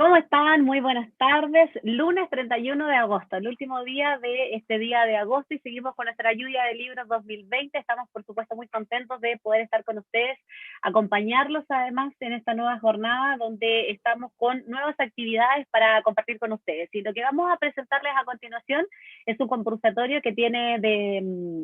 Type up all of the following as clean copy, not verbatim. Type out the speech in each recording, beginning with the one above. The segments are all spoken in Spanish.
¿Cómo están? Muy buenas tardes. Lunes 31 de agosto, el último día de este día de agosto y seguimos con nuestra lluvia de libros 2020. Estamos, por supuesto, muy contentos de poder estar con ustedes, acompañarlos además en esta nueva jornada donde estamos con nuevas actividades para compartir con ustedes. Y lo que vamos a presentarles a continuación es un conversatorio que tiene de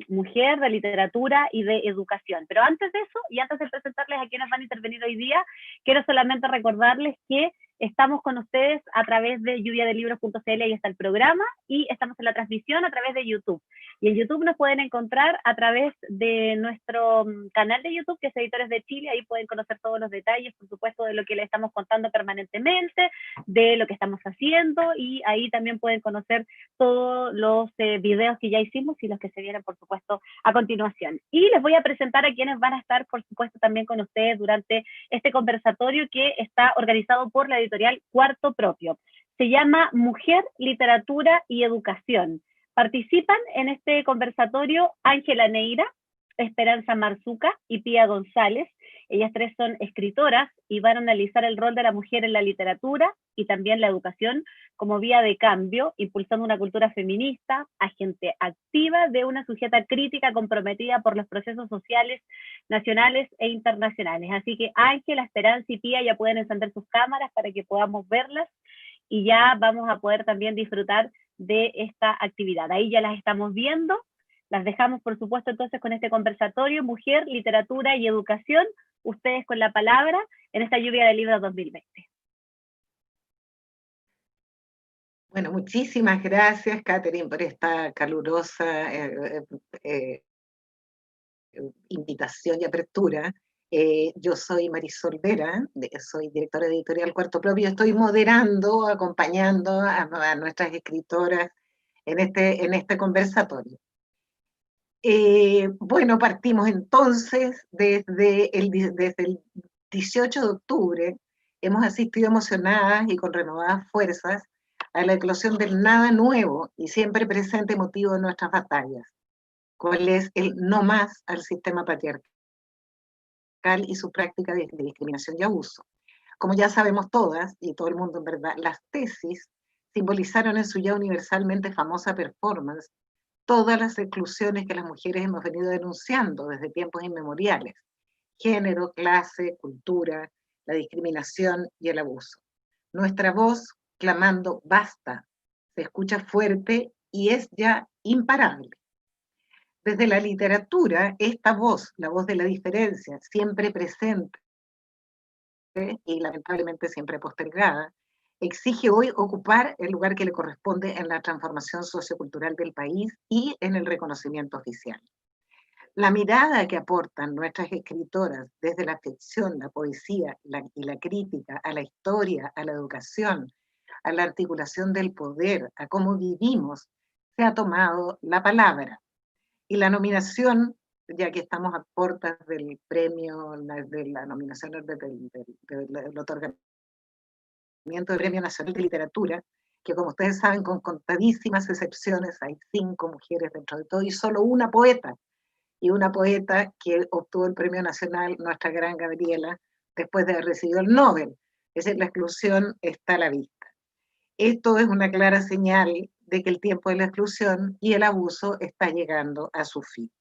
mujer, de literatura y de educación. Pero antes de eso, y antes de presentarles a quienes van a intervenir hoy día, quiero solamente recordarles que estamos con ustedes a través de lluviadelibros.cl, ahí está el programa, y estamos en la transmisión a través de YouTube. Y en YouTube nos pueden encontrar a través de nuestro canal de YouTube, que es Editores de Chile, ahí pueden conocer todos los detalles, por supuesto, de lo que les estamos contando permanentemente, de lo que estamos haciendo, y ahí también pueden conocer todos los videos que ya hicimos y los que se vienen, por supuesto, a continuación. Y les voy a presentar a quienes van a estar, por supuesto, también con ustedes durante este conversatorio que está organizado por la editorial Cuarto Propio. Se llama Mujer, Literatura y Educación. Participan en este conversatorio Ángela Neira, Esperanza Marzuca y Pía González. Ellas tres son escritoras y van a analizar el rol de la mujer en la literatura y también la educación como vía de cambio, impulsando una cultura feminista, agente activa de una sujeta crítica comprometida por los procesos sociales nacionales e internacionales. Así que Ángela, Esperanza y Pía ya pueden encender sus cámaras para que podamos verlas y ya vamos a poder también disfrutar de esta actividad. Ahí ya las estamos viendo. Las dejamos, por supuesto, entonces con este conversatorio, Mujer, Literatura y Educación, ustedes con la palabra en esta lluvia de libros 2020. Bueno, muchísimas gracias, Catherine, por esta calurosa invitación y apertura. Yo soy Marisol Vera, soy directora editorial Cuarto Propio, estoy moderando, acompañando a nuestras escritoras en este conversatorio. Bueno, partimos entonces desde el 18 de octubre, hemos asistido emocionadas y con renovadas fuerzas a la eclosión del nada nuevo y siempre presente motivo de nuestras batallas, cuál es el no más al sistema patriarcal y su práctica de discriminación y abuso. Como ya sabemos todas, y todo el mundo en verdad, las tesis simbolizaron en su ya universalmente famosa performance todas las exclusiones que las mujeres hemos venido denunciando desde tiempos inmemoriales: género, clase, cultura, la discriminación y el abuso. Nuestra voz clamando basta se escucha fuerte y es ya imparable. Desde la literatura, esta voz, la voz de la diferencia, siempre presente y lamentablemente siempre postergada, exige hoy ocupar el lugar que le corresponde en la transformación sociocultural del país y en el reconocimiento oficial. La mirada que aportan nuestras escritoras desde la ficción, la poesía y la crítica a la historia, a la educación, a la articulación del poder, a cómo vivimos, se ha tomado la palabra. Y la nominación, ya que estamos a puertas del premio, de la nominación del otorgamiento del Premio Nacional de Literatura, que como ustedes saben, con contadísimas excepciones, hay 5 mujeres dentro de todo y solo una poeta, y una poeta que obtuvo el Premio Nacional, nuestra gran Gabriela, después de haber recibido el Nobel. Es decir, la exclusión está a la vista. Esto es una clara señal de que el tiempo de la exclusión y el abuso está llegando a su fin.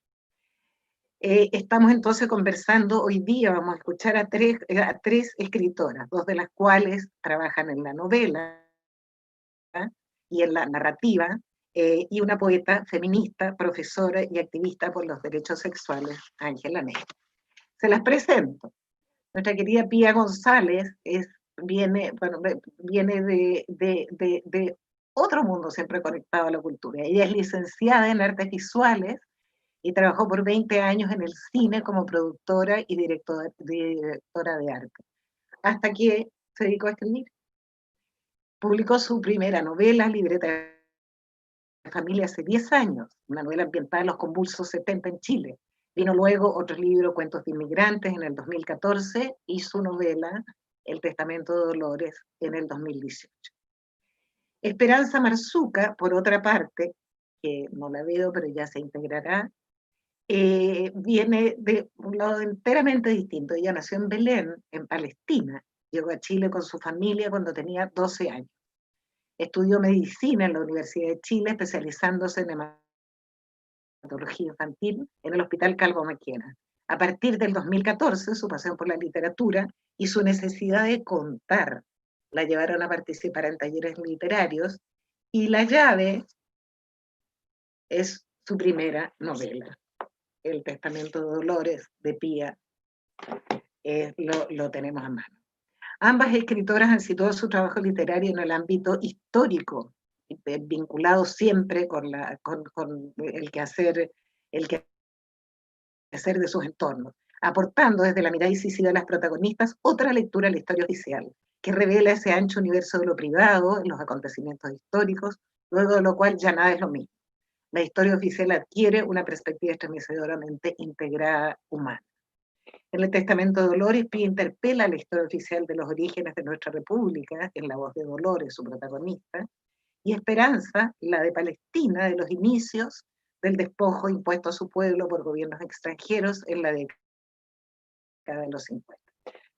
Estamos entonces conversando, hoy día vamos a escuchar a tres escritoras, 2 de las cuales trabajan en la novela y en la narrativa, y una poeta feminista, profesora y activista por los derechos sexuales, Ángela Neira. Se las presento. Nuestra querida Pía González viene de otro mundo siempre conectado a la cultura. Ella es licenciada en artes visuales y trabajó por 20 años en el cine como productora y directora de arte, hasta que se dedicó a escribir. Publicó su primera novela, Libreta de Familia, hace 10 años, una novela ambientada en los convulsos 70 en Chile. Vino luego otro libro, Cuentos de Inmigrantes, en el 2014, y su novela, El Testamento de Dolores, en el 2018. Esperanza Marzuca, por otra parte, que no la veo, pero ya se integrará, viene de un lado enteramente distinto. Ella nació en Belén, en Palestina, Llegó a Chile con su familia cuando tenía 12 años. Estudió medicina en la Universidad de Chile, especializándose en hematología infantil en el Hospital Calvo Maquena. A partir del 2014, su pasión por la literatura y su necesidad de contar la llevaron a participar en talleres literarios, y La llave es su primera novela. El Testamento de Dolores, de Pía, lo tenemos a mano. Ambas escritoras han situado su trabajo literario en el ámbito histórico, vinculado siempre con el quehacer de sus entornos, aportando desde la mirada incisiva de las protagonistas otra lectura a la historia oficial, que revela ese ancho universo de lo privado en los acontecimientos históricos, luego de lo cual ya nada es lo mismo. La historia oficial adquiere una perspectiva estremecedoramente integrada humana. En el Testamento de Dolores, Pía interpela la historia oficial de los orígenes de nuestra república, en la voz de Dolores, su protagonista, y Esperanza, la de Palestina, de los inicios del despojo impuesto a su pueblo por gobiernos extranjeros en la década de los 50.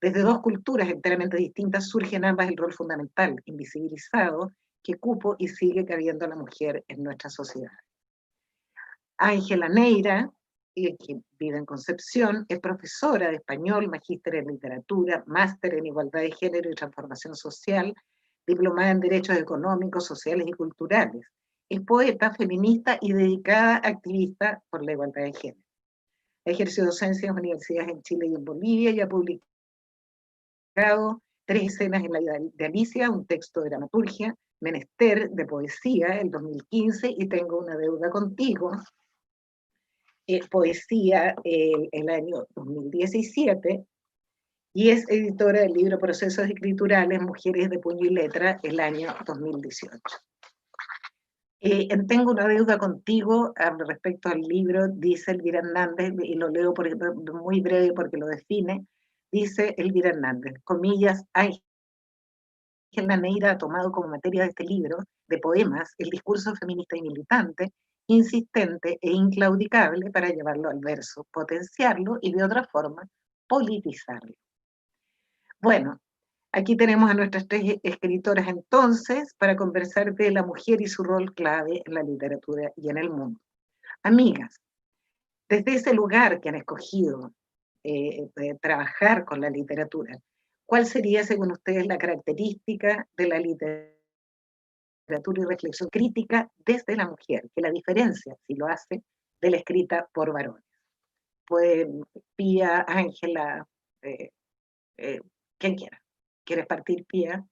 Desde dos culturas enteramente distintas surgen ambas el rol fundamental, invisibilizado, que cupo y sigue cabiendo a la mujer en nuestra sociedad. Ángela Neira, que vive en Concepción, es profesora de español, magíster en literatura, máster en igualdad de género y transformación social, diplomada en derechos económicos, sociales y culturales. Es poeta, feminista y dedicada activista por la igualdad de género. Ha ejercido docencia en universidades en Chile y en Bolivia y ha publicado 3 escenas en la vida de Alicia, un texto de dramaturgia, Menester, de poesía, el 2015, y Tengo una deuda contigo, poesía, el año 2017, y es editora del libro Procesos Escriturales, Mujeres de Puño y Letra, el año 2018. Tengo una deuda contigo respecto al libro, dice Elvira Hernández, y lo leo muy breve porque lo define, dice Elvira Hernández, comillas, Ángela Neira ha tomado como materia de este libro de poemas el discurso feminista y militante, insistente e inclaudicable para llevarlo al verso, potenciarlo y de otra forma politizarlo. Bueno, aquí tenemos a nuestras 3 escritoras entonces para conversar de la mujer y su rol clave en la literatura y en el mundo. Amigas, desde ese lugar que han escogido de trabajar con la literatura, ¿cuál sería, según ustedes, la característica de la literatura y reflexión crítica desde la mujer, que la diferencia, si lo hace, de la escrita por varones? Pues Pía, Ángela, quien quiera. ¿Quieres partir, Pía?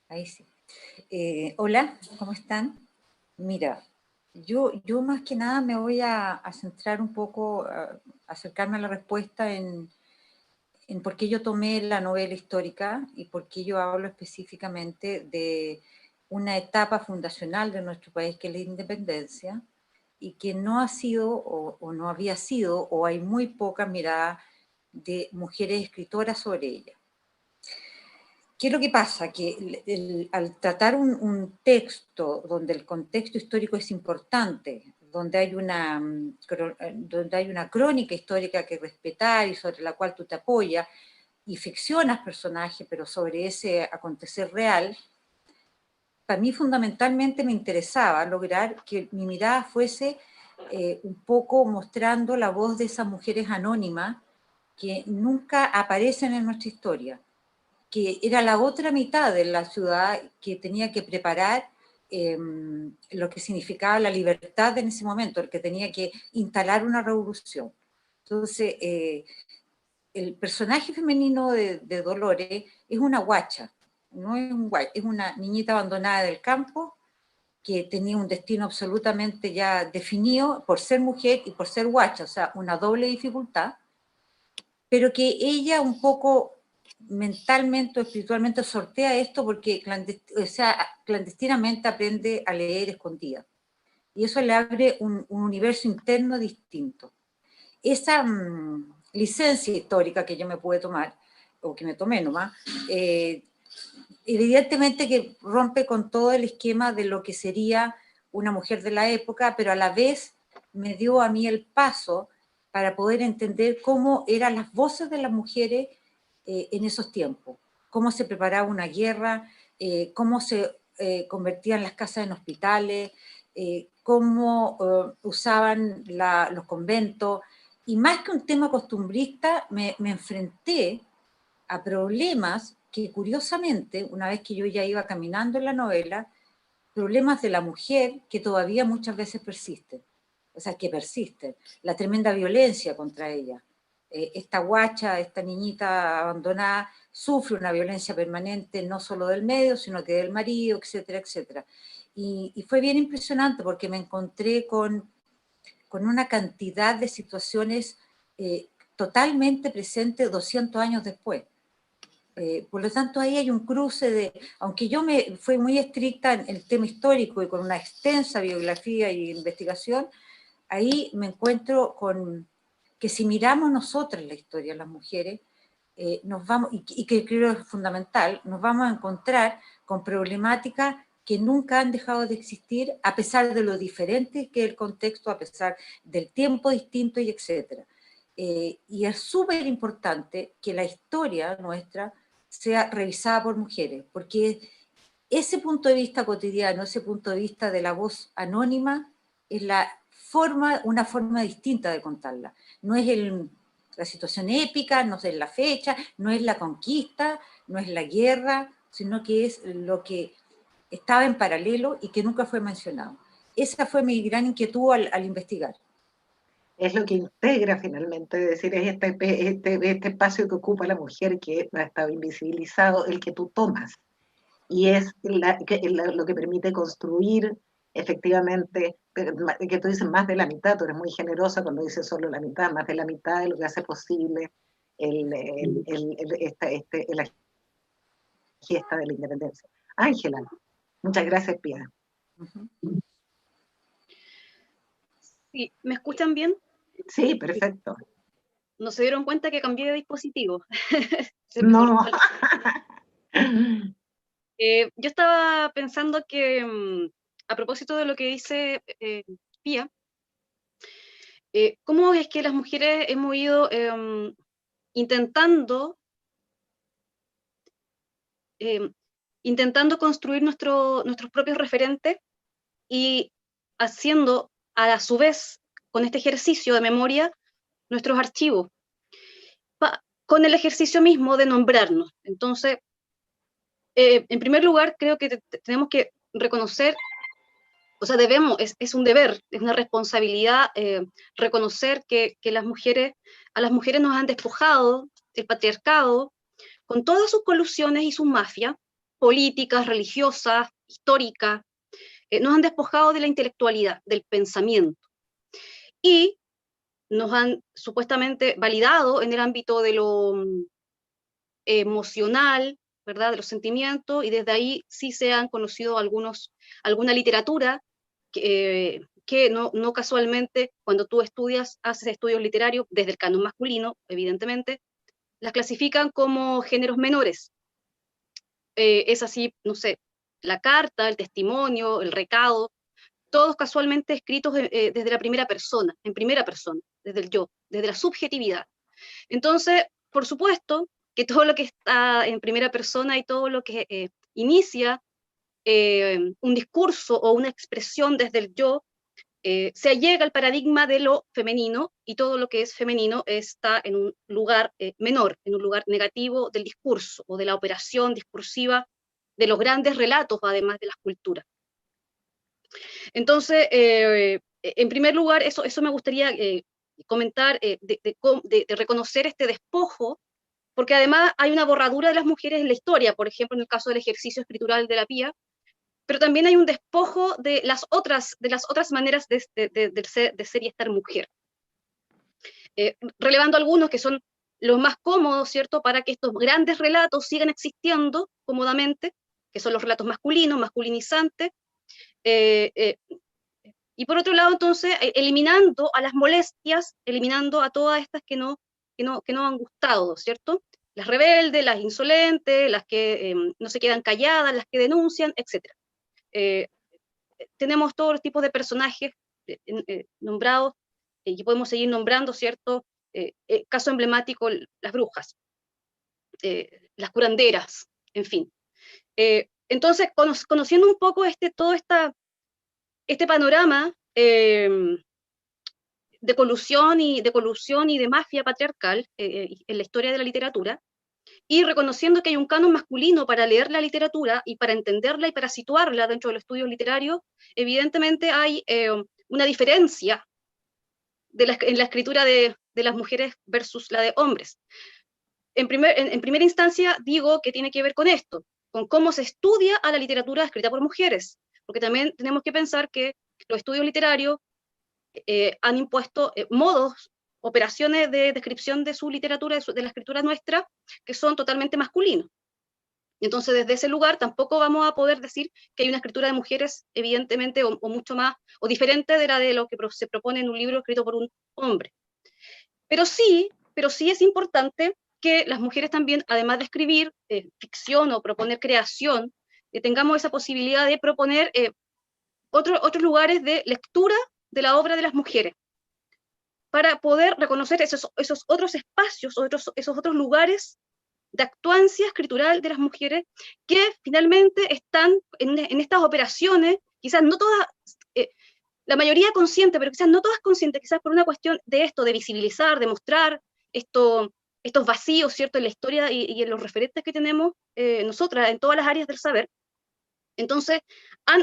Ahí sí. Hola, ¿cómo están? Mira, yo más que nada me voy a centrar un poco, a acercarme a la respuesta en por qué yo tomé la novela histórica y por qué yo hablo específicamente de una etapa fundacional de nuestro país, que es la independencia, y que no ha sido o no había sido, o hay muy poca mirada de mujeres escritoras sobre ella. ¿Qué es lo que pasa? Que al tratar un texto donde el contexto histórico es importante, donde hay una crónica histórica que respetar y sobre la cual tú te apoyas, y ficcionas personajes, pero sobre ese acontecer real, para mí fundamentalmente me interesaba lograr que mi mirada fuese un poco mostrando la voz de esas mujeres anónimas que nunca aparecen en nuestra historia, que era la otra mitad de la ciudad que tenía que preparar lo que significaba la libertad en ese momento, el que tenía que instalar una revolución. Entonces, el personaje femenino de Dolores es una guacha, no es un guay, es una niñita abandonada del campo que tenía un destino absolutamente ya definido por ser mujer y por ser guacha, o sea, una doble dificultad, pero que ella un poco mentalmente o espiritualmente sortea esto porque clandestinamente aprende a leer escondida. Y eso le abre un universo interno distinto. Esa licencia histórica que yo me pude tomar, o que me tomé nomás, evidentemente que rompe con todo el esquema de lo que sería una mujer de la época, pero a la vez me dio a mí el paso para poder entender cómo eran las voces de las mujeres en esos tiempos, cómo se preparaba una guerra, cómo se convertían las casas en hospitales, cómo usaban los conventos, y más que un tema costumbrista, me enfrenté a problemas que curiosamente, una vez que yo ya iba caminando en la novela, problemas de la mujer que todavía muchas veces persisten, o sea, que persisten, la tremenda violencia contra ella. Esta guacha, esta niñita abandonada, sufre una violencia permanente, no solo del medio, sino que del marido, etcétera, etcétera. Y fue bien impresionante porque me encontré con una cantidad de situaciones totalmente presentes 200 años después. Por lo tanto, ahí hay un cruce de, aunque yo fui muy estricta en el tema histórico y con una extensa biografía y investigación, ahí me encuentro con que si miramos nosotras la historia de las mujeres, nos vamos, y que creo es fundamental, nos vamos a encontrar con problemáticas que nunca han dejado de existir, a pesar de lo diferente que es el contexto, a pesar del tiempo distinto y etcétera. Y es súper importante que la historia nuestra sea revisada por mujeres, porque ese punto de vista cotidiano, ese punto de vista de la voz anónima, es una forma distinta de contarla. No es la situación épica, no es la fecha, no es la conquista, no es la guerra, sino que es lo que estaba en paralelo y que nunca fue mencionado. Esa fue mi gran inquietud al investigar. Es lo que integra finalmente, es decir, es este espacio que ocupa la mujer que ha estado invisibilizado, el que tú tomas, y es lo que permite construir efectivamente, que tú dices más de la mitad, tú eres muy generosa cuando dices solo la mitad, más de la mitad de lo que hace posible la gesta de la independencia. Ángela, muchas gracias, Pia. Sí, ¿me escuchan bien? Sí, perfecto. ¿No se dieron cuenta que cambié de dispositivo? No. Yo estaba pensando que, a propósito de lo que dice Pía, ¿cómo es que las mujeres hemos ido intentando construir nuestros propios referentes y haciendo a su vez, con este ejercicio de memoria, nuestros archivos, con el ejercicio mismo de nombrarnos? Entonces, en primer lugar, creo que tenemos que reconocer, o sea, es un deber, es una responsabilidad reconocer que a las mujeres nos han despojado el patriarcado con todas sus colusiones y sus mafias políticas, religiosas, históricas, nos han despojado de la intelectualidad, del pensamiento, y nos han supuestamente validado en el ámbito de lo emocional, ¿verdad?, de los sentimientos, y desde ahí sí se han conocido alguna literatura que no casualmente, cuando tú haces estudios literarios, desde el canon masculino, evidentemente, las clasifican como géneros menores. Es así, no sé, la carta, el testimonio, el recado, todos casualmente escritos desde la primera persona, en primera persona, desde el yo, desde la subjetividad. Entonces, por supuesto, que todo lo que está en primera persona y todo lo que inicia un discurso o una expresión desde el yo, se allega al paradigma de lo femenino, y todo lo que es femenino está en un lugar menor, en un lugar negativo del discurso o de la operación discursiva de los grandes relatos, además de las culturas. Entonces, en primer lugar, eso me gustaría comentar, de reconocer este despojo, porque además hay una borradura de las mujeres en la historia, por ejemplo, en el caso del ejercicio escritural de la Pía, pero también hay un despojo de las otras maneras de ser y estar mujer. Relevando algunos que son los más cómodos, ¿cierto?, para que estos grandes relatos sigan existiendo cómodamente, que son los relatos masculinos, masculinizantes, y por otro lado, entonces, eliminando a las molestias, eliminando a todas estas que no han gustado, ¿cierto? Las rebeldes, las insolentes, las que no se quedan calladas, las que denuncian, etc. Tenemos todos los tipos de personajes nombrados y podemos seguir nombrando, ¿cierto? Caso emblemático, las brujas, las curanderas, en fin. Entonces, conociendo un poco todo este panorama de colusión y de mafia patriarcal en la historia de la literatura, y reconociendo que hay un canon masculino para leer la literatura y para entenderla y para situarla dentro de los estudios literarios, evidentemente hay una diferencia en la escritura de las mujeres versus la de hombres. En primera instancia digo que tiene que ver con esto, con cómo se estudia a la literatura escrita por mujeres, porque también tenemos que pensar que los estudios literarios han impuesto modos, operaciones de descripción de su literatura, de la escritura nuestra, que son totalmente masculinos. Y entonces desde ese lugar tampoco vamos a poder decir que hay una escritura de mujeres, evidentemente, o mucho más, o diferente de la de lo que se propone en un libro escrito por un hombre. Pero sí es importante que las mujeres también, además de escribir ficción o proponer creación, tengamos esa posibilidad de proponer otros lugares de lectura de la obra de las mujeres, para poder reconocer esos otros espacios, esos otros lugares de actuancia escritural de las mujeres que finalmente están en estas operaciones, quizás no todas, la mayoría consciente, pero quizás no todas conscientes, quizás por una cuestión de esto, de visibilizar, de mostrar estos vacíos, ¿cierto?, en la historia y en los referentes que tenemos nosotras en todas las áreas del saber. Entonces,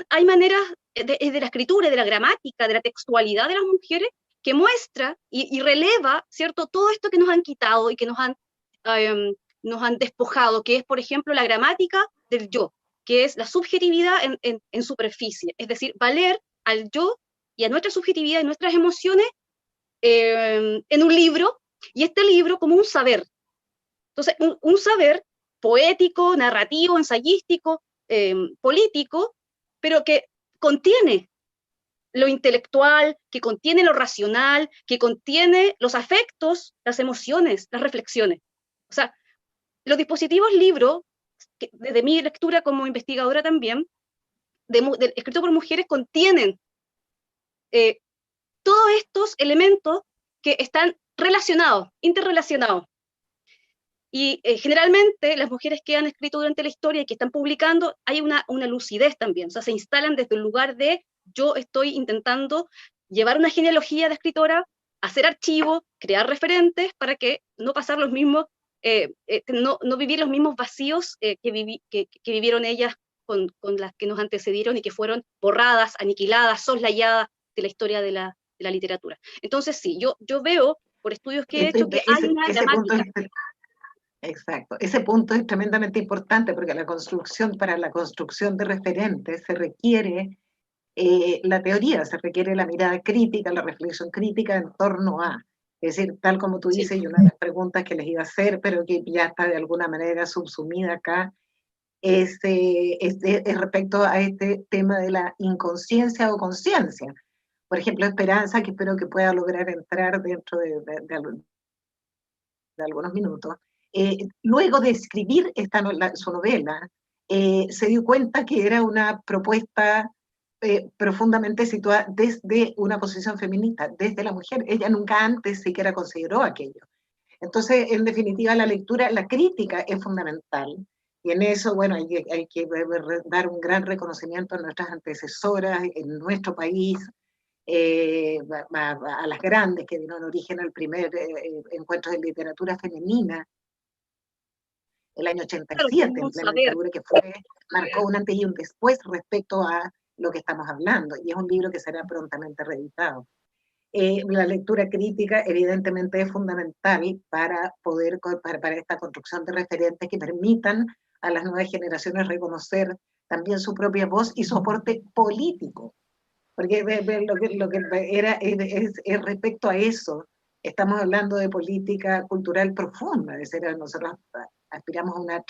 hay maneras de la escritura, de la gramática, de la textualidad de las mujeres que muestra y releva, ¿cierto?, todo esto que nos han quitado y que nos han despojado, que es, por ejemplo, la gramática del yo, que es la subjetividad en superficie, es decir, valer al yo y a nuestra subjetividad y nuestras emociones en un libro, y este libro como un saber. Entonces, un saber poético, narrativo, ensayístico, político, pero que contiene lo intelectual, que contiene lo racional, que contiene los afectos, las emociones, las reflexiones. O sea, los dispositivos libros, desde mi lectura como investigadora también, escrito por mujeres, contienen todos estos elementos que están relacionados, interrelacionados. Y generalmente las mujeres que han escrito durante la historia y que están publicando, hay una lucidez también, o sea, se instalan desde el lugar de yo estoy intentando llevar una genealogía de escritora, hacer archivos, crear referentes para que no pasar los mismos, no vivir los mismos vacíos que vivieron ellas con las que nos antecedieron y que fueron borradas, aniquiladas, soslayadas de la historia de la literatura. Entonces sí, yo veo por estudios que he hecho que hay una gramática. Exacto, ese punto es tremendamente importante porque para la construcción de referentes se requiere la teoría, se requiere la mirada crítica, la reflexión crítica en torno a, es decir, tal como tú dices, y una de las preguntas que les iba a hacer, pero que ya está de alguna manera subsumida acá, es respecto a este tema de la inconsciencia o conciencia. Por ejemplo, Esperanza, que espero que pueda lograr entrar dentro de algunos minutos, luego de escribir su novela, se dio cuenta que era una propuesta profundamente situada desde una posición feminista, desde la mujer. Ella nunca antes siquiera consideró aquello. Entonces, en definitiva, la lectura, la crítica es fundamental. Y en eso, bueno, hay que dar un gran reconocimiento a nuestras antecesoras en nuestro país, a las grandes que dieron origen al primer encuentro de literatura femenina, el año 87, en plena dictadura, que marcó un antes y un después respecto a lo que estamos hablando, y es un libro que será prontamente reeditado. La lectura crítica evidentemente es fundamental para esta construcción de referentes que permitan a las nuevas generaciones reconocer también su propia voz y su aporte político, porque lo que era es respecto a eso. Estamos hablando de política cultural profunda, es decir, nosotros aspiramos a una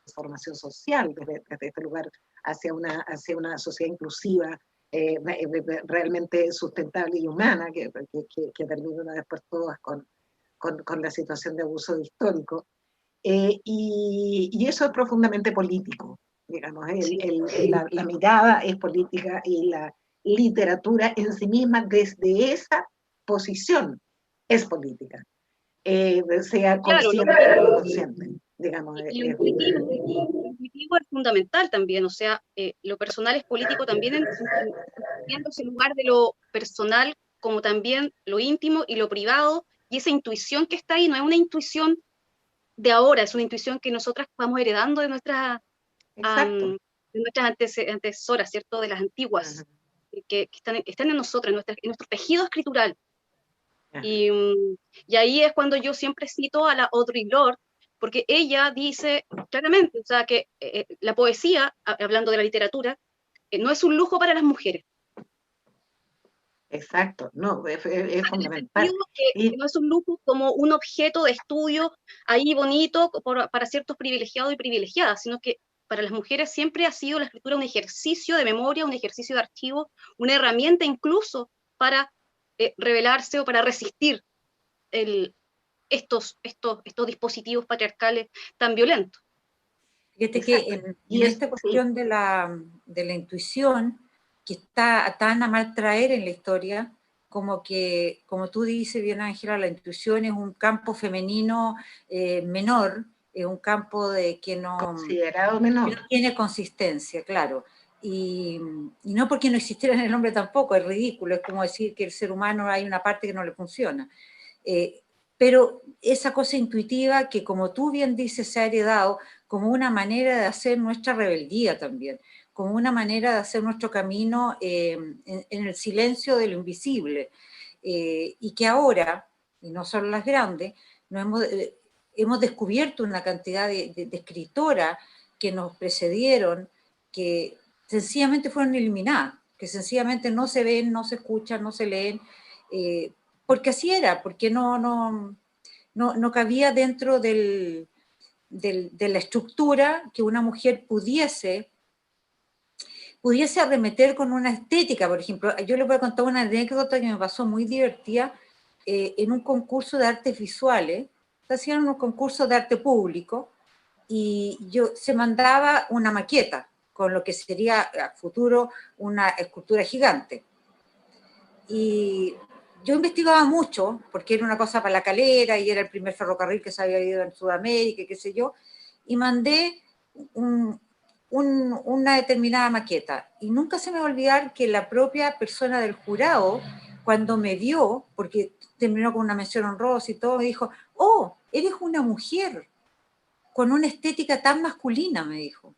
transformación social desde este lugar hacia una sociedad inclusiva, realmente sustentable y humana, que termine una vez por todas con la situación de abuso histórico. Y eso es profundamente político, digamos, la mirada es política y literatura en sí misma desde esa posición es política, sea Claro, consciente o no consciente, digamos. y lo intuitivo es fundamental también, o sea, lo personal es político también entendiendo ese lugar de lo personal como también lo íntimo y lo privado, y esa intuición que está ahí no es una intuición de ahora, es una intuición que nosotras vamos heredando Exacto. de nuestras antecesoras, ¿cierto? De las antiguas, que están en nosotros, en nuestro tejido escritural. Y, y ahí es cuando yo siempre cito a la Audre Lorde, porque ella dice claramente, o sea, que la poesía, hablando de la literatura, no es un lujo para las mujeres. Exacto, no, es En el fundamental. sentido que Y no es un lujo como un objeto de estudio ahí bonito para ciertos privilegiados y privilegiadas, sino que para las mujeres siempre ha sido la escritura un ejercicio de memoria, un ejercicio de archivo, una herramienta incluso para rebelarse o para resistir estos dispositivos patriarcales tan violentos. Fíjate que exacto. en Y es, esta sí, cuestión de la intuición, que está tan a mal traer en la historia, como que, como tú dices bien, Ángela, la intuición es un campo femenino menor, es un campo considerado que no menor. tiene consistencia, claro. Y no porque no existiera en el hombre tampoco, es ridículo, es como decir que el ser humano hay una parte que no le funciona. Eh, pero esa cosa intuitiva que, como tú bien dices, se ha heredado como una manera de hacer nuestra rebeldía también, como una manera de hacer nuestro camino en el silencio de lo invisible. Y que ahora, y no solo las grandes, hemos descubierto una cantidad de escritoras que nos precedieron, que sencillamente fueron eliminadas, que sencillamente no se ven, no se escuchan, no se leen, porque así era, porque no cabía dentro de la estructura que una mujer pudiese arremeter con una estética. Por ejemplo, yo les voy a contar una anécdota que me pasó muy divertida en un concurso de artes visuales. Se hacían unos concursos de arte público y se mandaba una maqueta con lo que sería a futuro una escultura gigante. Y yo investigaba mucho, porque era una cosa para la calera y era el primer ferrocarril que se había ido en Sudamérica, qué sé yo, y mandé una determinada maqueta. Y nunca se me va a olvidar que la propia persona del jurado, cuando me vio, porque terminó con una mención honrosa y todo, me dijo, oh, eres una mujer con una estética tan masculina, me dijo.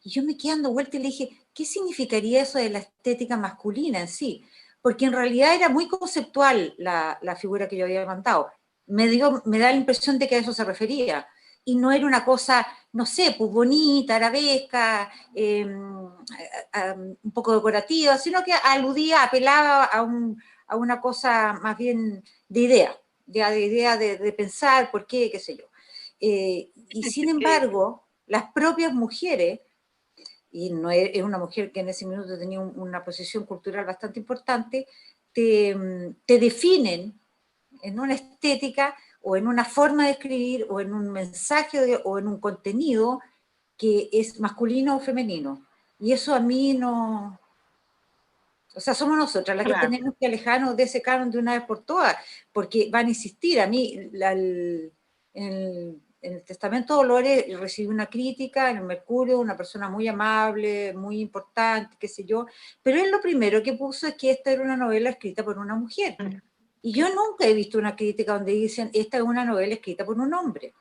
Y yo me quedé dando vuelta y le dije, ¿qué significaría eso de la estética masculina en sí? Porque en realidad era muy conceptual la figura que yo había mandado. Me da la impresión de que a eso se refería. Y no era una cosa, no sé, pues bonita, arabesca, un poco decorativa, sino que aludía, apelaba a una cosa más bien de idea, de pensar por qué, qué sé yo. Y sin embargo, las propias mujeres, y no es una mujer que en ese minuto tenía una posición cultural bastante importante, te definen en una estética o en una forma de escribir o en un mensaje o en un contenido que es masculino o femenino. Y eso a mí no... O sea, somos nosotras las que Claro. tenemos que alejarnos de ese canon de una vez por todas, porque van a insistir. A mí, en el Testamento de Dolores recibí una crítica en el Mercurio, una persona muy amable, muy importante, qué sé yo, pero él lo primero que puso es que esta era una novela escrita por una mujer. Y yo nunca he visto una crítica donde dicen, esta es una novela escrita por un hombre.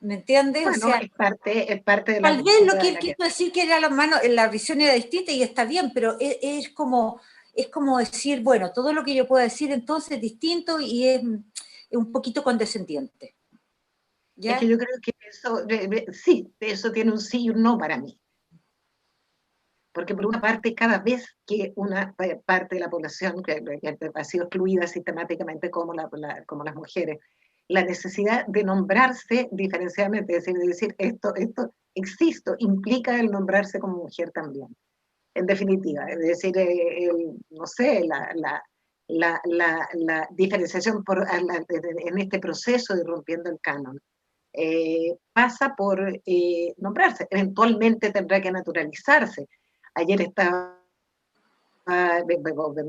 ¿Me entiendes? Bueno, O sea, es parte de la tal vez lo cultura que de él la quiso que... decir que era la visión era distinta y está bien, pero es como decir, bueno, todo lo que yo puedo decir entonces es distinto y es un poquito condescendiente. Es que ¿Ya? yo creo que eso, sí, eso tiene un sí y un no para mí. Porque por una parte, cada vez que una parte de la población que ha sido excluida sistemáticamente como las mujeres, la necesidad de nombrarse diferenciadamente, es decir, esto existo, implica el nombrarse como mujer también, en definitiva. Es decir, no sé, la diferenciación en este proceso de rompiendo el canon pasa por nombrarse. Eventualmente tendrá que naturalizarse. Ayer me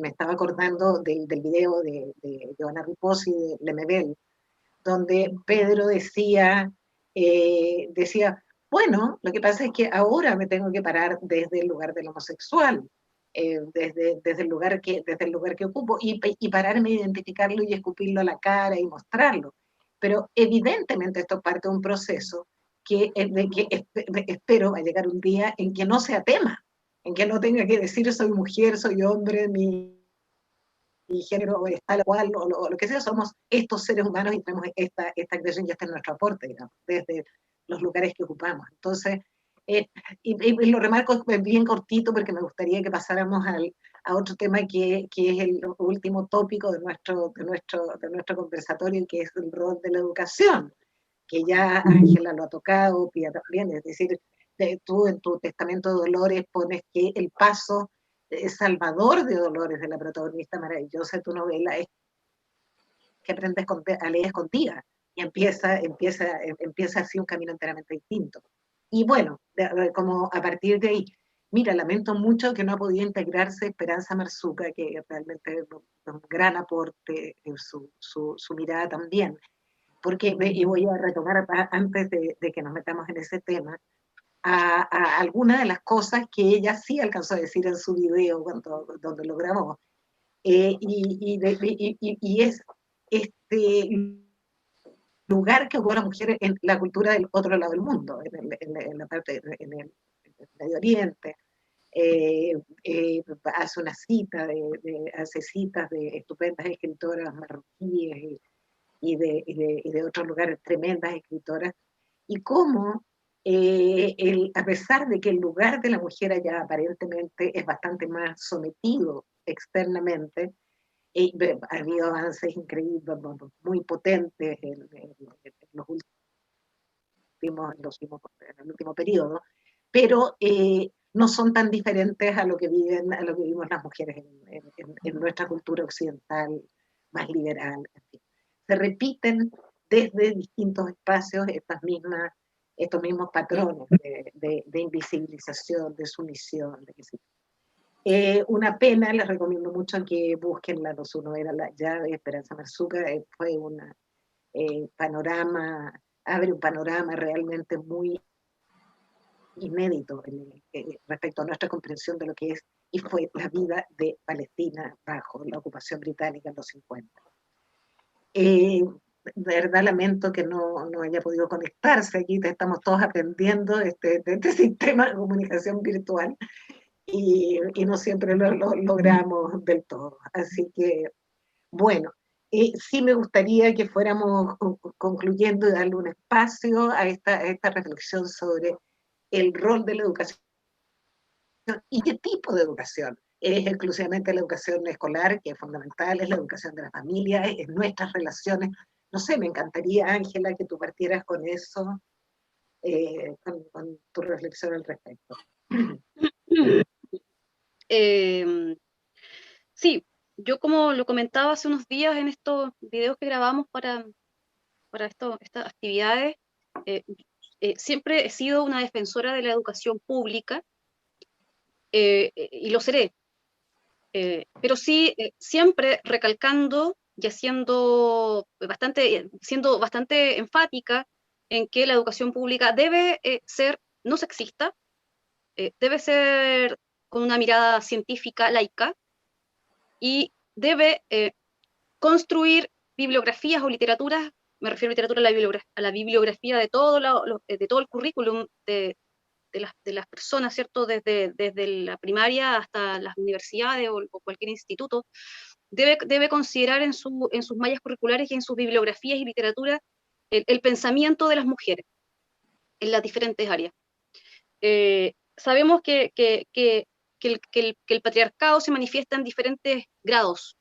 estaba acordando del video de Joana Riposi, de Lemebel, donde Pedro decía, bueno, lo que pasa es que ahora me tengo que parar desde el lugar del homosexual, desde el lugar que ocupo, y pararme a identificarlo y escupirlo a la cara y mostrarlo. Pero evidentemente esto parte de un proceso que espero va a llegar un día en que no sea tema, en que no tenga que decir soy mujer, soy hombre, mi género es tal cual, o lo que sea, somos estos seres humanos y tenemos esta creación y este es nuestro aporte, digamos, desde los lugares que ocupamos. Entonces, y lo remarco bien cortito porque me gustaría que pasáramos a otro tema que es el último tópico de nuestro conversatorio, que es el rol de la educación, que ya Ángela lo ha tocado, Pía también, es decir, tú en tu testamento de Dolores pones que el paso salvador de Dolores, de la protagonista maravillosa de tu novela, es que aprendes a leer escondida y empieza así un camino enteramente distinto. Y bueno, como a partir de ahí, mira, lamento mucho que no ha podido integrarse Esperanza Marzuca, que realmente es un gran aporte en su mirada también, porque, y voy a retomar antes de que nos metamos en ese tema, a algunas de las cosas que ella sí alcanzó a decir en su video donde lo grabó. Y es este lugar que ocupa la mujer en la cultura del otro lado del mundo, en la parte, en el Medio Oriente. Hace una cita, hace citas de estupendas escritoras marroquíes y de otros lugares, tremendas escritoras, y cómo, a pesar de que el lugar de la mujer allá aparentemente es bastante más sometido externamente, ha habido avances increíbles, muy potentes en el último periodo, pero no son tan diferentes a lo que vivimos las mujeres en nuestra cultura occidental más liberal. En fin. Se repiten desde distintos espacios estos mismos patrones de invisibilización, de sumisión, de que sí. Una pena, les recomiendo mucho que busquen la 2-1, era la llave, Esperanza Marzuca, fue una panorama, abre un panorama realmente muy inédito respecto a nuestra comprensión de lo que es y fue la vida de Palestina bajo la ocupación británica en los 50. De verdad lamento que no haya podido conectarse, aquí estamos todos aprendiendo de este sistema de comunicación virtual y no siempre lo logramos del todo. Así que, bueno, sí me gustaría que fuéramos concluyendo y darle un espacio a esta reflexión sobre el rol de la educación y qué tipo de educación. Es exclusivamente la educación escolar, que es fundamental, es la educación de la familia, es nuestras relaciones. No sé, me encantaría, Ángela, que tú partieras con eso, con tu reflexión al respecto. Sí, yo como lo comentaba hace unos días en estos videos que grabamos para estas actividades, siempre he sido una defensora de la educación pública y lo seré, pero sí siempre recalcando y siendo bastante enfática en que la educación pública debe ser no sexista, debe ser con una mirada científica laica y debe construir bibliografías o literaturas, me refiero a literatura a la bibliografía de todo el currículum de las personas, ¿cierto? Desde la primaria hasta las universidades o cualquier instituto, debe considerar en sus mallas curriculares y en sus bibliografías y literatura el pensamiento de las mujeres en las diferentes áreas. Sabemos que el patriarcado se manifiesta en diferentes grados,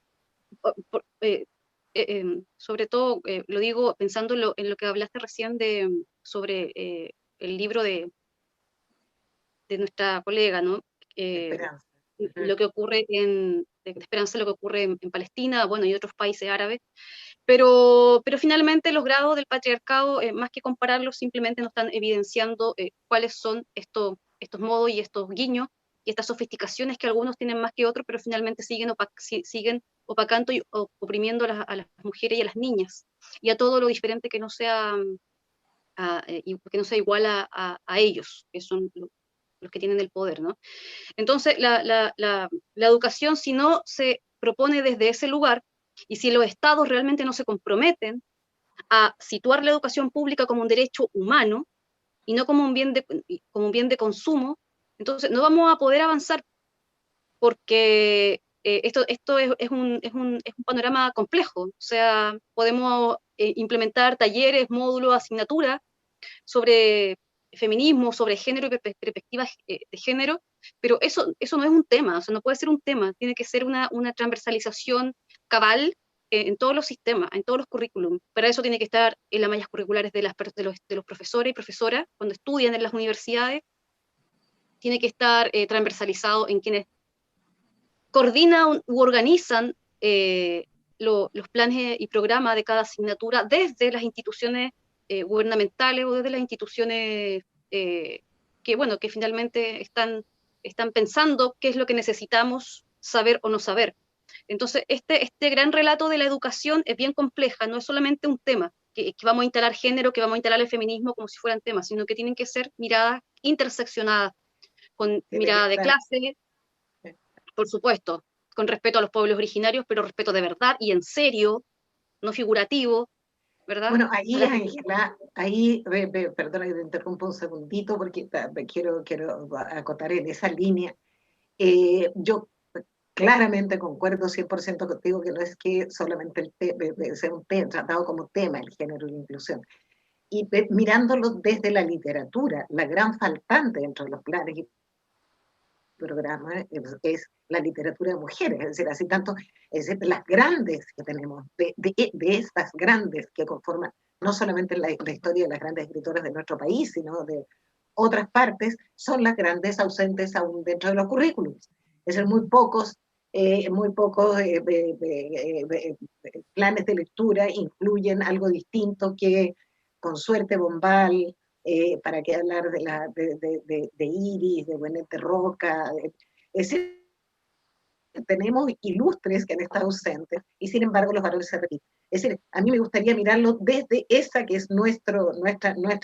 sobre todo lo digo pensando en lo que hablaste recién sobre el libro de nuestra colega, ¿no? Esperanza. Lo que ocurre de Esperanza, lo que ocurre en Palestina, bueno, y otros países árabes, pero finalmente los grados del patriarcado, más que compararlos, simplemente nos están evidenciando cuáles son estos modos y estos guiños y estas sofisticaciones que algunos tienen más que otros, pero finalmente siguen opacando y oprimiendo a las mujeres y a las niñas, y a todo lo diferente que no sea, que no sea igual a ellos, que son los que tienen el poder, ¿no? Entonces, la educación, si no se propone desde ese lugar, y si los estados realmente no se comprometen a situar la educación pública como un derecho humano, y no como un bien de consumo, entonces no vamos a poder avanzar, porque esto es un panorama complejo. O sea, podemos implementar talleres, módulos, asignaturas sobre feminismo, sobre género y perspectivas de género, pero eso no es un tema, o sea, no puede ser un tema, tiene que ser una transversalización cabal en todos los sistemas, en todos los currículums. Para eso tiene que estar en las mallas curriculares de los profesores y profesoras cuando estudian en las universidades, tiene que estar transversalizado en quienes coordinan u organizan los planes y programas de cada asignatura desde las instituciones gubernamentales o desde las instituciones que finalmente están pensando qué es lo que necesitamos saber o no saber. Entonces, este gran relato de la educación es bien compleja, no es solamente un tema, que vamos a instalar género, que vamos a instalar el feminismo como si fueran temas, sino que tienen que ser miradas interseccionadas, con mirada de clase, por supuesto, con respeto a los pueblos originarios, pero respeto de verdad y en serio, no figurativo, ¿verdad? Bueno, ahí, Ángela, ahí, perdona que te interrumpa un segundito, porque quiero acotar en esa línea. Yo claramente concuerdo 100% contigo que no es que solamente sea un tema, tratado como tema el género y la inclusión. Y mirándolo desde la literatura, la gran faltante dentro de los planes y programas es la literatura de mujeres, es decir, así tanto, es decir, las grandes que tenemos, de estas grandes que conforman no solamente la historia de las grandes escritoras de nuestro país, sino de otras partes, son las grandes ausentes aún dentro de los currículums. Es decir, muy pocos planes de lectura incluyen algo distinto que, con suerte, Bombal, para qué hablar de Iris, de Buenete Roca. Es decir, tenemos ilustres que han estado ausentes y sin embargo los valores se repiten. Es decir, a mí me gustaría mirarlo desde esa que es nuestra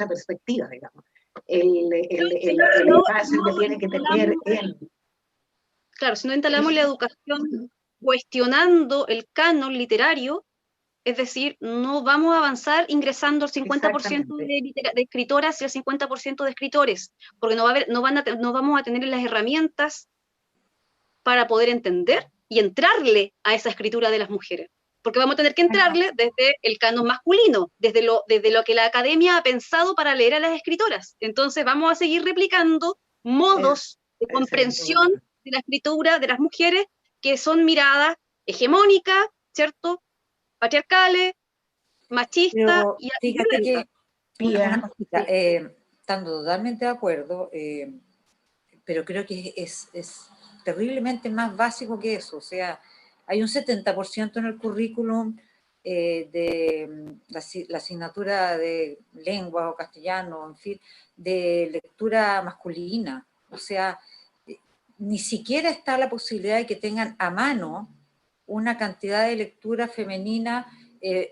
perspectiva, digamos. El espacio que tiene que tener él. Claro, si no instalamos la educación cuestionando el canon literario, es decir, no vamos a avanzar ingresando el 50% de escritoras y el 50% de escritores, porque no vamos a tener las herramientas para poder entender y entrarle a esa escritura de las mujeres, porque vamos a tener que entrarle desde el canon masculino, desde lo que la academia ha pensado para leer a las escritoras. Entonces vamos a seguir replicando modos de comprensión de la escritura de las mujeres que son miradas hegemónicas, ¿cierto?, patriarcales, machistas y fíjate que una cosita, estando totalmente de acuerdo, pero creo que es terriblemente más básico que eso. O sea, hay un 70% en el currículum de la asignatura de lengua o castellano, en fin, de lectura masculina. O sea, ni siquiera está la posibilidad de que tengan a mano una cantidad de lectura femenina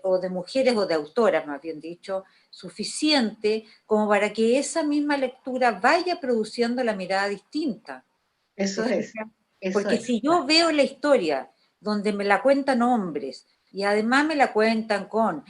o de mujeres o de autoras, más bien dicho, suficiente como para que esa misma lectura vaya produciendo la mirada distinta. Eso es. Porque si yo veo la historia donde me la cuentan hombres y además me la cuentan con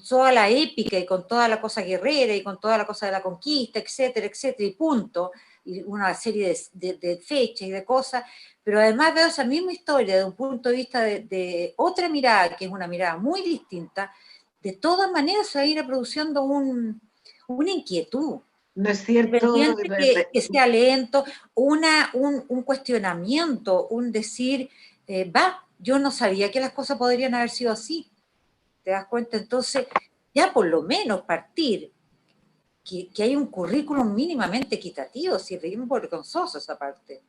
toda la épica y con toda la cosa guerrera y con toda la cosa de la conquista, etcétera, etcétera, y punto, y una serie de fechas y de cosas, pero además veo esa misma historia de un punto de vista de otra mirada, que es una mirada muy distinta, de todas maneras se va a ir produciendo una inquietud. No es cierto. Que sea lento, un cuestionamiento, un decir, yo no sabía que las cosas podrían haber sido así. ¿Te das cuenta? Entonces, ya por lo menos partir que hay un currículum mínimamente equitativo, si es vergonzoso esa parte.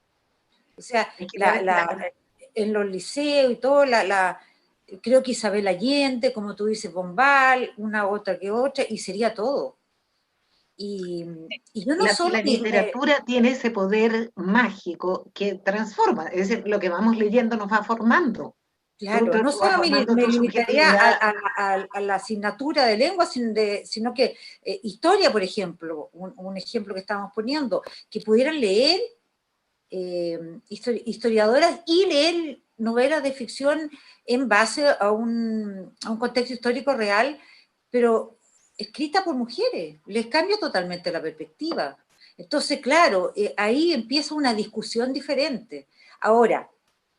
O sea, en los liceos y todo, creo que Isabel Allende, como tú dices, Bombal, una otra que otra, y sería todo. Y, y yo no La solo literatura tiene ese poder mágico que transforma, es decir, lo que vamos leyendo nos va formando. claro, no Va solo formando me tu limitaría subjetividad. a la asignatura de lengua, sino que historia, por ejemplo, un ejemplo que estábamos poniendo, que pudieran leer historiadoras y leer novelas de ficción en base a un contexto histórico real, pero escrita por mujeres, les cambia totalmente la perspectiva. Entonces, claro, ahí empieza una discusión diferente. Ahora,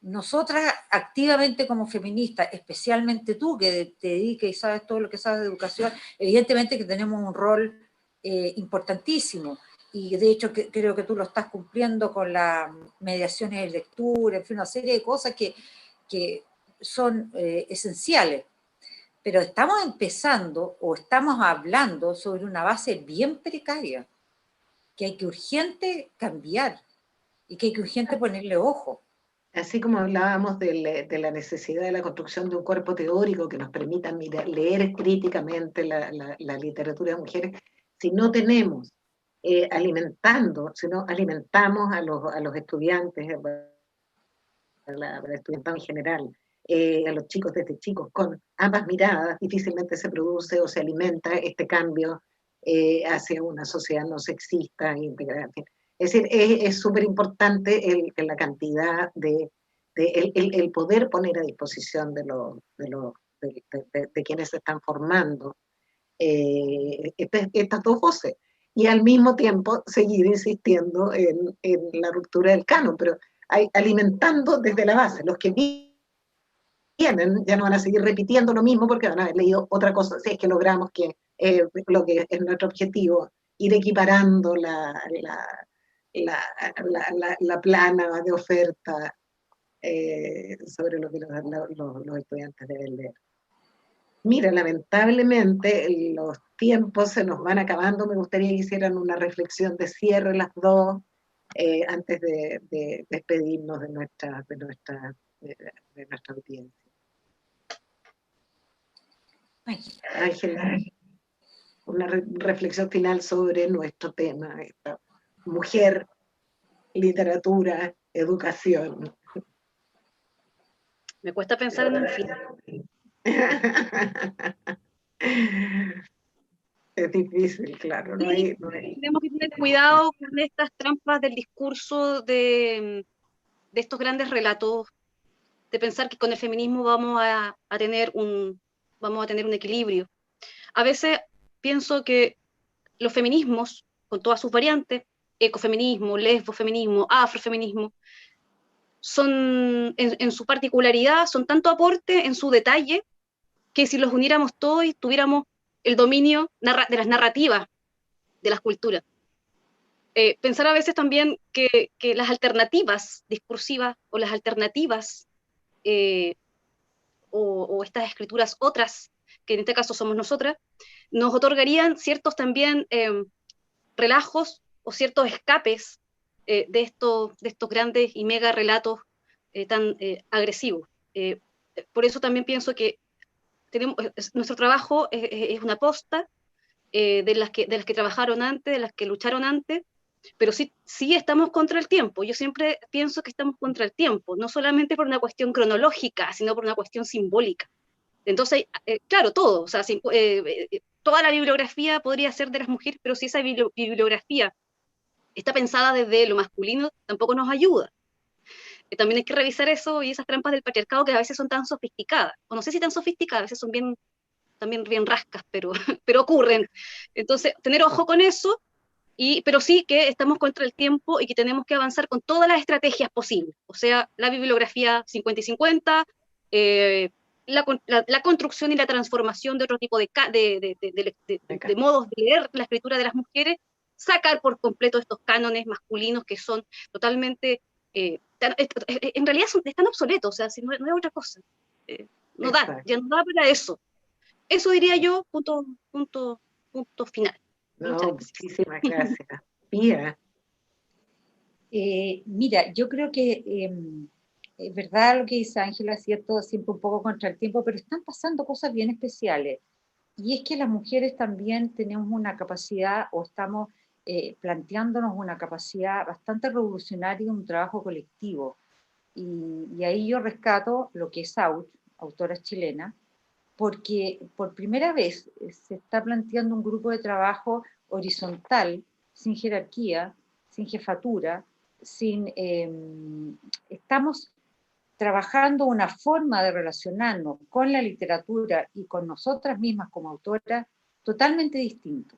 nosotras activamente como feministas, especialmente tú que te dedicas y sabes todo lo que sabes de educación, evidentemente que tenemos un rol importantísimo, y de hecho creo que tú lo estás cumpliendo con las mediaciones de lectura, en fin, una serie de cosas que son esenciales. Pero estamos empezando o estamos hablando sobre una base bien precaria, que hay que urgente cambiar y que hay que urgente ponerle ojo. Así como hablábamos de la necesidad de la construcción de un cuerpo teórico que nos permita leer críticamente la literatura de mujeres, si no tenemos si no alimentamos a los estudiantes, al estudiantado en general, a los chicos desde chicos, con ambas miradas, difícilmente se produce o se alimenta este cambio hacia una sociedad no sexista e integral. En fin. Es decir, es súper importante la cantidad el poder poner a disposición de quienes se están formando estas dos voces. Y al mismo tiempo seguir insistiendo en la ruptura del canon, pero alimentando desde la base. Los que vienen ya no van a seguir repitiendo lo mismo porque van a haber leído otra cosa, si es que logramos que lo que es nuestro objetivo, ir equiparando la plana de oferta sobre lo que los estudiantes deben leer. Mira, lamentablemente los tiempos se nos van acabando. Me gustaría que hicieran una reflexión de cierre las dos antes de despedirnos de nuestra audiencia. Ángela, una reflexión final sobre nuestro tema, esta mujer, literatura, educación. Me cuesta pensar en un fin. Es difícil, claro. Tenemos que tener cuidado con estas trampas del discurso de estos grandes relatos, de pensar que con el feminismo vamos a tener un equilibrio. A veces pienso que los feminismos, con todas sus variantes, ecofeminismo, lesbofeminismo, afrofeminismo, son, en su particularidad, son tanto aporte en su detalle, que si los uniéramos todos y tuviéramos el dominio de las narrativas de las culturas. Pensar a veces también que las alternativas discursivas o las alternativas o estas escrituras otras, que en este caso somos nosotras, nos otorgarían ciertos también relajos o ciertos escapes de estos grandes y mega relatos tan agresivos. Por eso también pienso que nuestro trabajo es una aposta de las que trabajaron antes, de las que lucharon antes, pero sí estamos contra el tiempo. Yo siempre pienso que estamos contra el tiempo, no solamente por una cuestión cronológica, sino por una cuestión simbólica. Entonces, claro, todo, o sea, toda la bibliografía podría ser de las mujeres, pero si esa bibliografía está pensada desde lo masculino, tampoco nos ayuda. También hay que revisar eso y esas trampas del patriarcado que a veces son tan sofisticadas, o no sé si tan sofisticadas, a veces son también bien rascas, pero ocurren. Entonces, tener ojo con eso, pero sí que estamos contra el tiempo y que tenemos que avanzar con todas las estrategias posibles, o sea, la bibliografía 50 y 50, la construcción y la transformación de otro tipo de modos de leer la escritura de las mujeres, sacar por completo estos cánones masculinos que son totalmente, en realidad están obsoletos, o sea, si no es otra cosa, ya no da para eso. Eso diría yo, punto final. No, muchísimas gracias. Pía. Mira, yo creo que es verdad lo que dice Ángela, es cierto, siempre un poco contra el tiempo, pero están pasando cosas bien especiales. y es que las mujeres también tenemos una capacidad, o estamos planteándonos una capacidad bastante revolucionaria de un trabajo colectivo. Y ahí yo rescato lo que es Auch, autora chilena, porque por primera vez se está planteando un grupo de trabajo horizontal, sin jerarquía, sin jefatura, estamos trabajando una forma de relacionarnos con la literatura y con nosotras mismas como autoras totalmente distinto.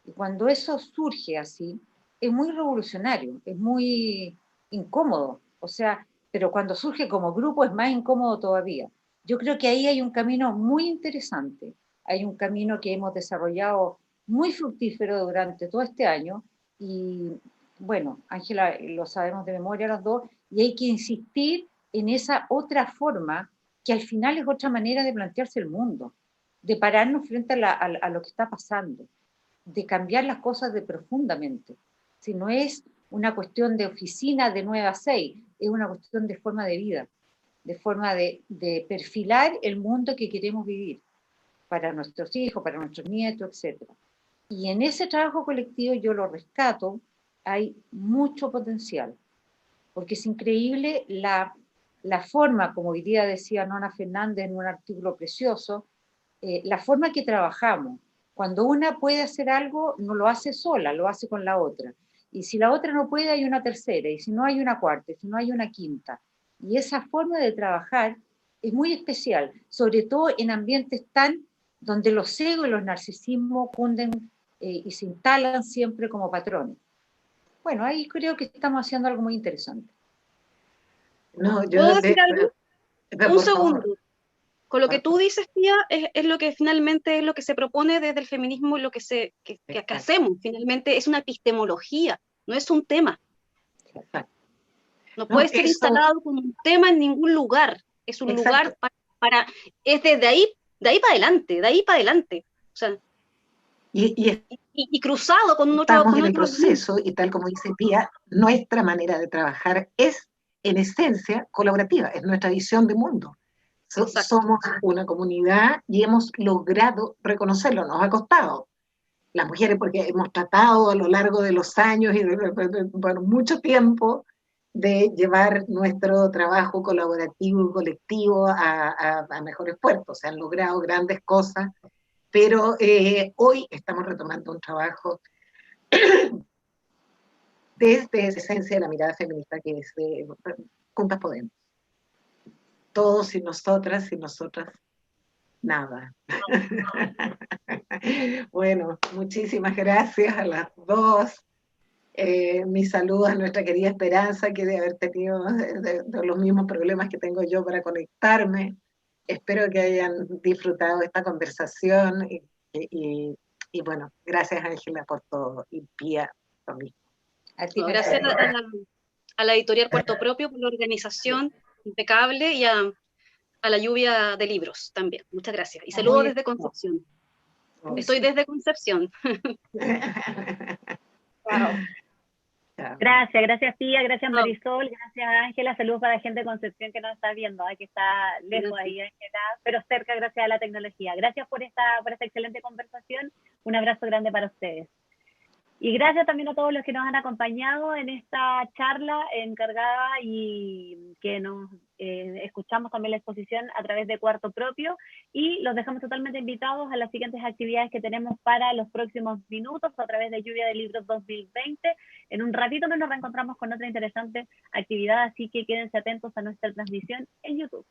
Y cuando eso surge así, es muy revolucionario, es muy incómodo, o sea, pero cuando surge como grupo es más incómodo todavía. Yo creo que ahí hay un camino muy interesante, hay un camino que hemos desarrollado muy fructífero durante todo este año y bueno, Ángela, lo sabemos de memoria las dos, y hay que insistir en esa otra forma que al final es otra manera de plantearse el mundo, de pararnos frente a lo que está pasando, de cambiar las cosas de profundamente. Si no es una cuestión de oficina de 9 a 6, es una cuestión de forma de vida, de forma de perfilar el mundo que queremos vivir para nuestros hijos, para nuestros nietos, etc. Y en ese trabajo colectivo yo lo rescato, hay mucho potencial, porque es increíble la forma, como hoy día decía Nona Fernández en un artículo precioso, la forma que trabajamos. Cuando una puede hacer algo, no lo hace sola, lo hace con la otra. Y si la otra no puede, hay una tercera, y si no hay una cuarta, y si no hay una quinta. Y esa forma de trabajar es muy especial, sobre todo en ambientes tan donde los egos y los narcisismos cunden y se instalan siempre como patrones. Bueno, ahí creo que estamos haciendo algo muy interesante. No, ¿Puedo decir algo? Un por favor. segundo. Con lo que tú dices, tía, es lo que finalmente es lo que se propone desde el feminismo y lo que hacemos. Finalmente es una epistemología, no es un tema. No puede ser instalado como un tema en ningún lugar. Es un lugar es desde ahí, de ahí para adelante. O sea, y cruzado con otro. Estamos en el proceso, y tal como dice Pía, nuestra manera de trabajar es, en esencia, colaborativa, es nuestra visión de mundo. Somos una comunidad y hemos logrado reconocerlo, nos ha costado. Las mujeres, porque hemos tratado a lo largo de los años y por mucho tiempo de llevar nuestro trabajo colaborativo y colectivo a mejores puertos. Se han logrado grandes cosas, pero hoy estamos retomando un trabajo desde esa esencia de la mirada feminista que es Juntas Podemos. Todos sin nosotras, nada. Bueno, muchísimas gracias a las dos. Mis saludos a nuestra querida Esperanza, que debe haber tenido de los mismos problemas que tengo yo para conectarme. Espero que hayan disfrutado esta conversación y bueno, gracias Ángela por todo y Pía lo mismo. Gracias a la editorial Puerto Propio por la organización impecable y a la lluvia de libros también. Muchas gracias. Y saludos desde Concepción. Estoy desde Concepción. Wow. Gracias Tía, gracias Marisol, gracias Ángela, saludos para la gente de Concepción que nos está viendo, que está lejos ahí Ángela, pero cerca gracias a la tecnología. Gracias por esta excelente conversación, un abrazo grande para ustedes. Y gracias también a todos los que nos han acompañado en esta charla encargada y que nos escuchamos también la exposición a través de Cuarto Propio, y los dejamos totalmente invitados a las siguientes actividades que tenemos para los próximos minutos a través de Lluvia de Libros 2020. En un ratito nos reencontramos con otra interesante actividad, así que quédense atentos a nuestra transmisión en YouTube.